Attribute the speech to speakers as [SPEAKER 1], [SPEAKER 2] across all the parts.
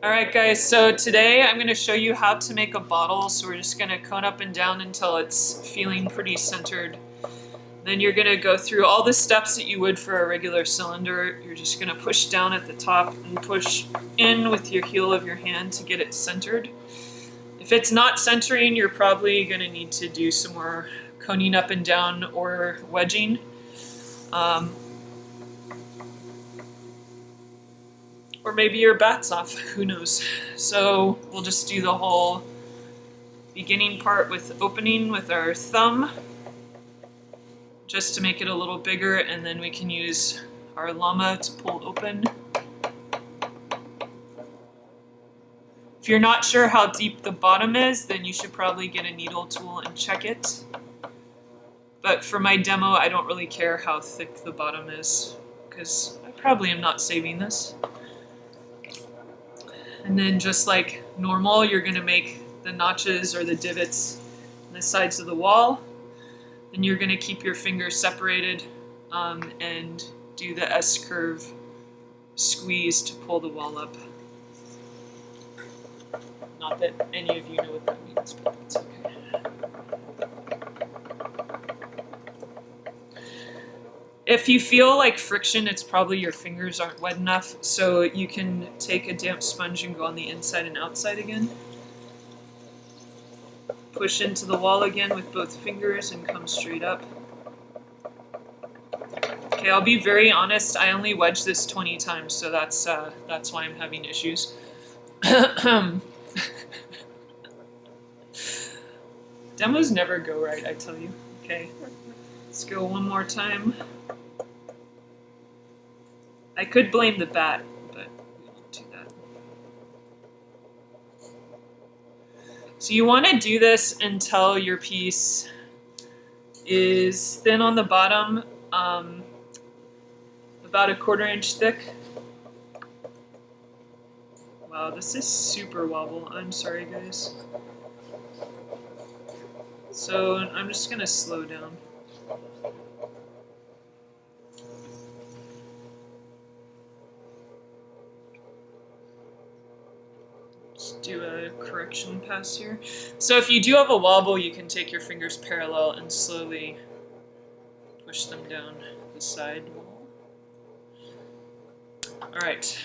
[SPEAKER 1] Alright guys, so today I'm going to show you how to make a bottle. So we're just going to cone up and down until it's feeling pretty centered. Then you're going to go through all the steps that you would for a regular cylinder. You're just going to push down at the top and push in with your heel of your hand to get it centered. If it's not centering, you're probably going to need to do some more coning up and down or wedging. Or maybe your bat's off, who knows. So we'll just do the whole beginning part with opening with our thumb, just to make it a little bigger, and then we can use our llama to pull open. If you're not sure how deep the bottom is, then you should probably get a needle tool and check it. But for my demo, I don't really care how thick the bottom is, because I probably am not saving this. And then just like normal, you're going to make the notches or the divots on the sides of the wall. Then you're going to keep your fingers separated and do the S-curve squeeze to pull the wall up. Not that any of you know what that means, but it's okay. If you feel like friction, it's probably your fingers aren't wet enough, so you can take a damp sponge and go on the inside and outside again. Push into the wall again with both fingers and come straight up. Okay, I'll be very honest, I only wedged this 20 times, so that's why I'm having issues. Demos never go right, I tell you. Okay, let's go one more time. I could blame the bat, but we won't do that. So you want to do this until your piece is thin on the bottom, about 1/4 inch thick. Wow, this is super wobble. I'm sorry, guys. So I'm just going to slow down. Do a correction pass here. So if you do have a wobble, you can take your fingers parallel and slowly push them down the side wall. Alright.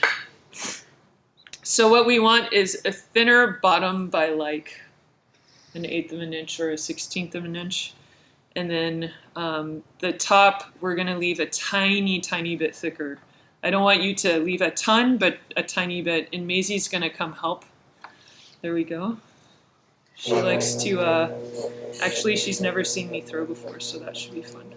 [SPEAKER 1] So what we want is a thinner bottom by like 1/8 of an inch or 1/16 of an inch. And then the top, we're going to leave a tiny, tiny bit thicker. I don't want you to leave a ton, but a tiny bit. And Maisie's going to come help. There we go. She likes to, actually she's never seen me throw before, so that should be fun.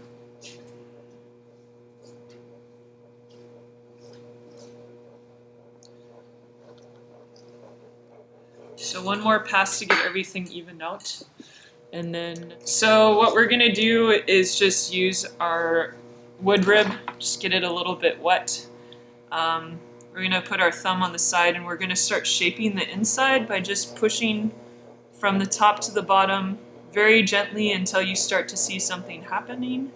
[SPEAKER 1] So one more pass to get everything evened out. And then, so what we're gonna do is just use our wood rib, just get it a little bit wet. We're going to put our thumb on the side and we're going to start shaping the inside by just pushing from the top to the bottom very gently until you start to see something happening.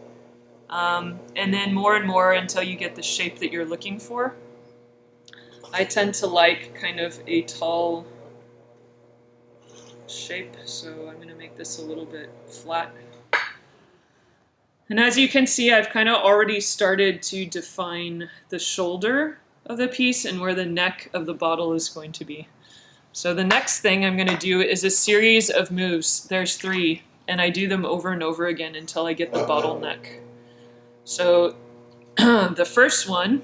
[SPEAKER 1] And then more and more until you get the shape that you're looking for. I tend to like kind of a tall shape, so I'm going to make this a little bit flat. And as you can see, I've kind of already started to define the shoulder of the piece and where the neck of the bottle is going to be. So the next thing I'm going to do is a series of moves. There's 3, and I do them over and over again until I get the bottle neck. So the first one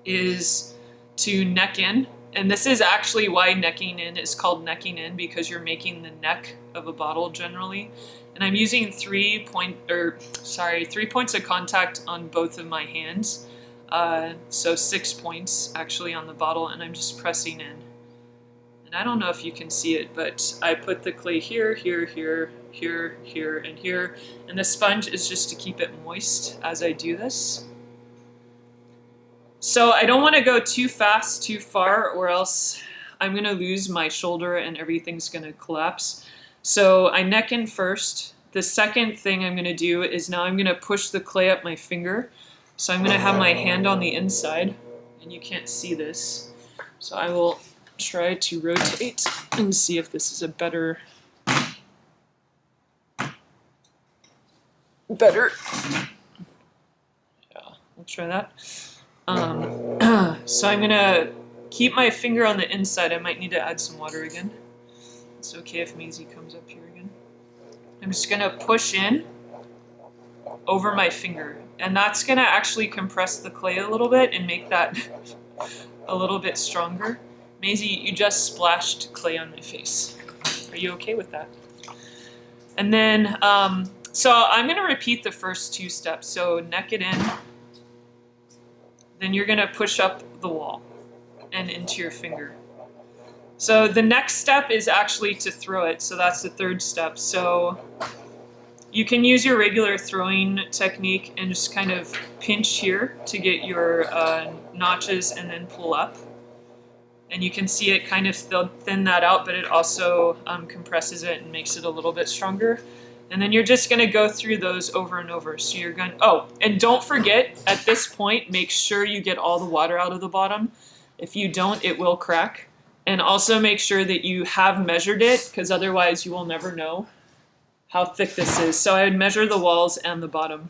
[SPEAKER 1] is to neck in, and this is actually why necking in is called necking in, because you're making the neck of a bottle generally. And I'm using 3 points of contact on both of my hands. So 6 points actually on the bottle, and I'm just pressing in. And I don't know if you can see it, but I put the clay here, here, here, here, here, and here. And the sponge is just to keep it moist as I do this. So I don't want to go too fast, too far, or else I'm going to lose my shoulder and everything's going to collapse. So I neck in first. The second thing I'm going to do is now I'm going to push the clay up my finger. So I'm going to have my hand on the inside, and you can't see this. So I will try to rotate and see if this is a better. Yeah, we'll try that. So I'm gonna keep my finger on the inside. I might need to add some water again. It's okay if Maisie comes up here again. I'm just gonna push in over my finger, and that's gonna actually compress the clay a little bit and make that a little bit stronger. Maisie, you just splashed clay on my face. Are you okay with that? And then, so I'm gonna repeat the first 2 steps. So neck it in, then you're gonna push up the wall and into your finger. So the next step is actually to throw it. So that's the 3rd step. So you can use your regular throwing technique and just kind of pinch here to get your notches and then pull up. And you can see it kind of thin that out, but it also compresses it and makes it a little bit stronger. And then you're just gonna go through those over and over. So you're gonna, oh, and don't forget, at this point, make sure you get all the water out of the bottom. If you don't, it will crack. And also make sure that you have measured it, because otherwise you will never know how thick this is. So I would measure the walls and the bottom,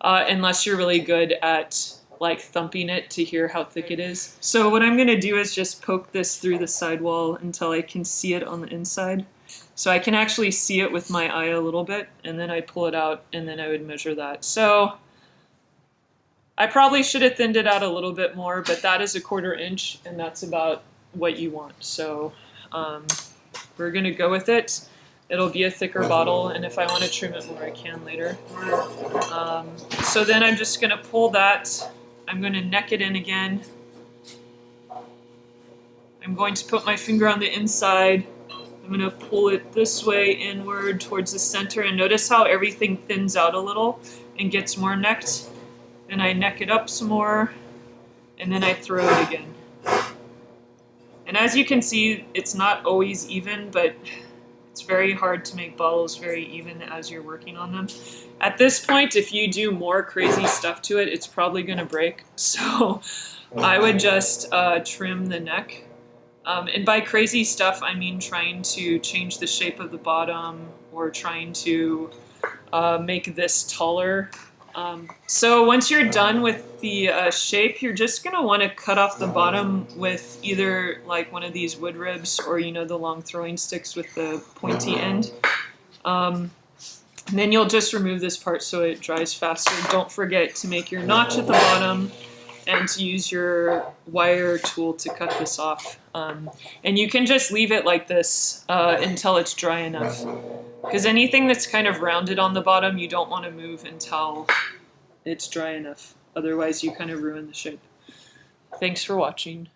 [SPEAKER 1] unless you're really good at like thumping it to hear how thick it is. So what I'm gonna do is just poke this through the sidewall until I can see it on the inside. So I can actually see it with my eye a little bit, and then I pull it out, and then I would measure that. So I probably should have thinned it out a little bit more, but that is a 1/4 inch, and that's about what you want. So we're gonna go with it. It'll be a thicker bottle, and if I want to trim it more, I can later. So then I'm just gonna pull that. I'm gonna neck it in again. I'm going to put my finger on the inside. I'm gonna pull it this way inward towards the center, and notice how everything thins out a little and gets more necked. And I neck it up some more, and then I throw it again. And as you can see, it's not always even, but it's very hard to make bottles very even as you're working on them. At this point, if you do more crazy stuff to it, it's probably gonna break. So I would just trim the neck. And by crazy stuff, I mean trying to change the shape of the bottom or trying to make this taller. So once you're done with the shape, you're just gonna want to cut off the bottom with either like one of these wood ribs or, you know, the long throwing sticks with the pointy end. And then you'll just remove this part so it dries faster. Don't forget to make your notch at the bottom and to use your wire tool to cut this off. And you can just leave it like this until it's dry enough. Because anything that's kind of rounded on the bottom, you don't want to move until it's dry enough. Otherwise, you kind of ruin the shape. Thanks for watching.